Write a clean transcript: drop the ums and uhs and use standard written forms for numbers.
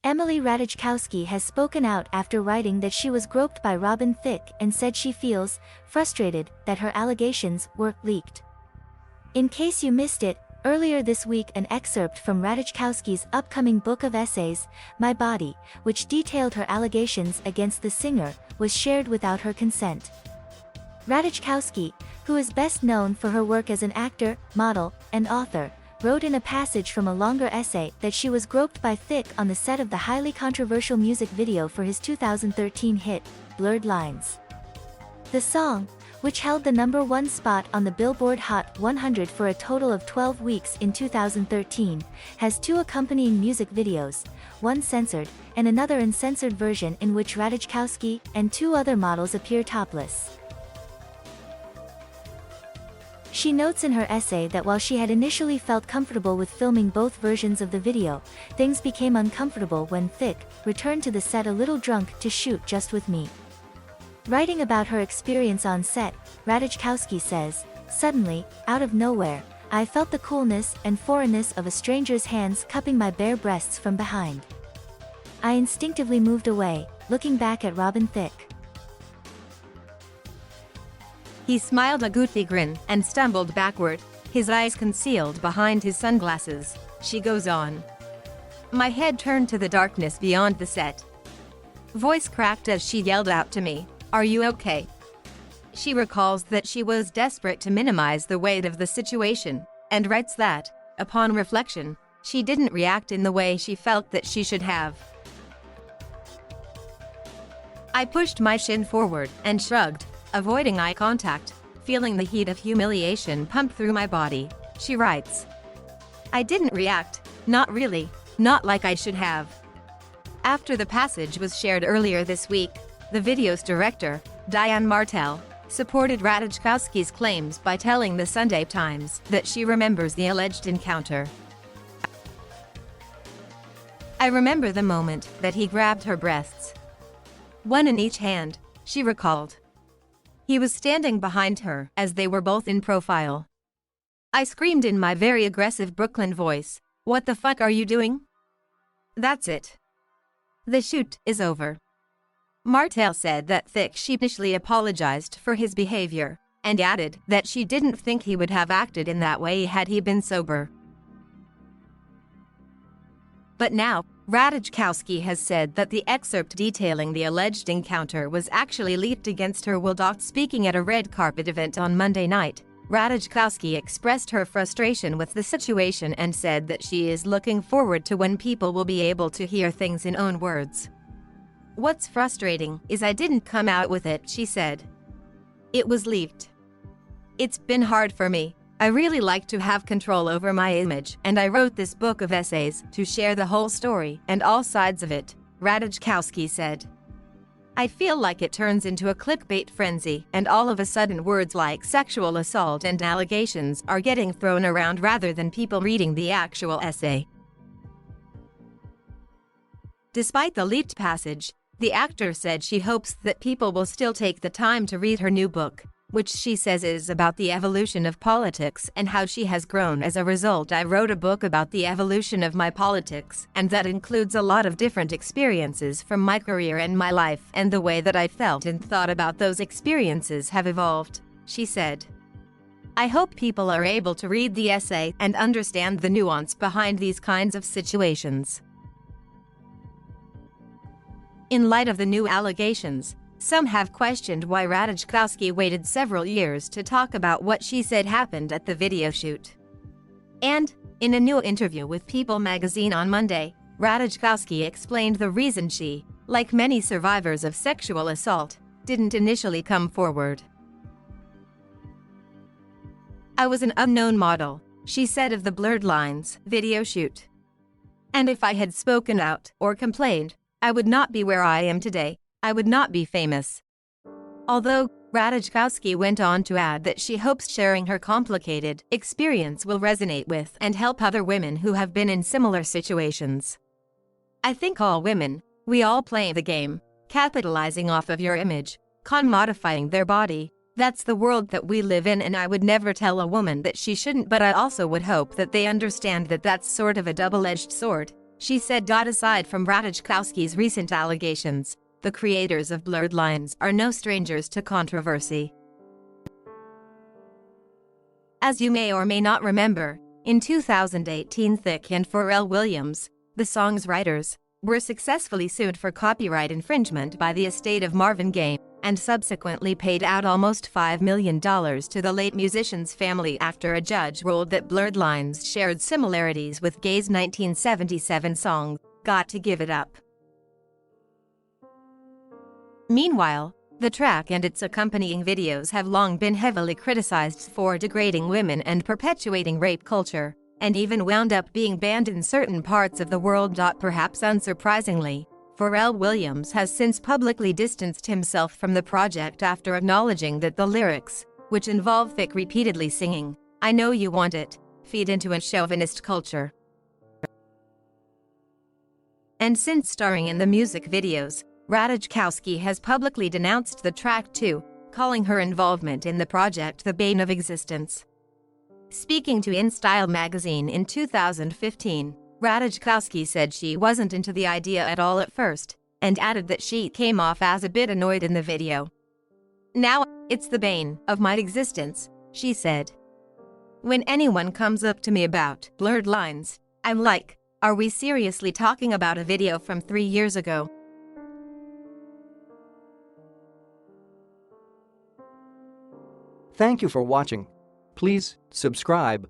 Emily Ratajkowski has spoken out after writing that she was groped by Robin Thicke and said she feels frustrated that her allegations were leaked. In case you missed it, earlier this week an excerpt from Ratajkowski's upcoming book of essays, My Body, which detailed her allegations against the singer, was shared without her consent. Ratajkowski, who is best known for her work as an actor, model, and author, wrote in a passage from a longer essay that she was groped by Thicke on the set of the highly controversial music video for his 2013 hit, Blurred Lines. The song, which held the #1 spot on the Billboard Hot 100 for a total of 12 weeks in 2013, has two accompanying music videos, one censored, and another uncensored version in which Ratajkowski and two other models appear topless. She notes in her essay that while she had initially felt comfortable with filming both versions of the video, things became uncomfortable when Thicke returned to the set a little drunk to shoot just with me. Writing about her experience on set, Ratajkowski says, "Suddenly, out of nowhere, I felt the coolness and foreignness of a stranger's hands cupping my bare breasts from behind. I instinctively moved away, looking back at Robin Thicke." He smiled a goofy grin and stumbled backward, his eyes concealed behind his sunglasses. She goes on. My head turned to the darkness beyond the set. Voice cracked as she yelled out to me, "Are you okay?" She recalls that she was desperate to minimize the weight of the situation, and writes that, upon reflection, she didn't react in the way she felt that she should have. I pushed my chin forward and shrugged, avoiding eye contact, feeling the heat of humiliation pump through my body, she writes. I didn't react, not really, not like I should have. After the passage was shared earlier this week, the video's director, Diane Martel, supported Ratajkowski's claims by telling the Sunday Times that she remembers the alleged encounter. I remember the moment that he grabbed her breasts. One in each hand, she recalled. He was standing behind her as they were both in profile. I screamed in my very aggressive Brooklyn voice, "What the fuck are you doing?" That's it. The shoot is over. Martel said that Thicke sheepishly apologized for his behavior, and added that she didn't think he would have acted in that way had he been sober. But now, Ratajkowski has said that the excerpt detailing the alleged encounter was actually leaked against her while speaking at a red carpet event on Monday night. Ratajkowski expressed her frustration with the situation and said that she is looking forward to when people will be able to hear things in own words. What's frustrating is I didn't come out with it, she said. It was leaked. It's been hard for me. I really like to have control over my image, and I wrote this book of essays to share the whole story and all sides of it, Ratajkowski said. I feel like it turns into a clickbait frenzy, and all of a sudden words like sexual assault and allegations are getting thrown around rather than people reading the actual essay. Despite the leaked passage, the actor said she hopes that people will still take the time to read her new book, which she says is about the evolution of politics and how she has grown as a result. I wrote a book about the evolution of my politics, and that includes a lot of different experiences from my career and my life, and the way that I felt and thought about those experiences have evolved, she said. I hope people are able to read the essay and understand the nuance behind these kinds of situations. In light of the new allegations, some have questioned why Ratajkowski waited several years to talk about what she said happened at the video shoot. And, in a new interview with People magazine on Monday, Ratajkowski explained the reason she, like many survivors of sexual assault, didn't initially come forward. I was an unknown model, she said of the Blurred Lines video shoot. And if I had spoken out or complained, I would not be where I am today. I would not be famous. Although, Ratajkowski went on to add that she hopes sharing her complicated experience will resonate with and help other women who have been in similar situations. I think all women, we all play the game, capitalizing off of your image, commodifying their body. That's the world that we live in, and I would never tell a woman that she shouldn't, but I also would hope that they understand that that's sort of a double-edged sword, She said. Aside from Ratajkowski's recent allegations, the creators of Blurred Lines are no strangers to controversy. As you may or may not remember, in 2018 Thicke and Pharrell Williams, the song's writers, were successfully sued for copyright infringement by the estate of Marvin Gaye, and subsequently paid out almost $5 million to the late musician's family after a judge ruled that Blurred Lines shared similarities with Gaye's 1977 song, Got to Give It Up. Meanwhile, the track and its accompanying videos have long been heavily criticized for degrading women and perpetuating rape culture, and even wound up being banned in certain parts of the world. Perhaps unsurprisingly, Pharrell Williams has since publicly distanced himself from the project after acknowledging that the lyrics, which involve Thicke repeatedly singing, "I know you want it," feed into a chauvinist culture. And since starring in the music videos, Ratajkowski has publicly denounced the track too, calling her involvement in the project the bane of existence. Speaking to InStyle magazine in 2015, Ratajkowski said she wasn't into the idea at all at first, and added that she came off as a bit annoyed in the video. "Now, it's the bane of my existence," she said. "When anyone comes up to me about Blurred Lines, I'm like, are we seriously talking about a video from 3 years ago?" Thank you for watching. Please subscribe.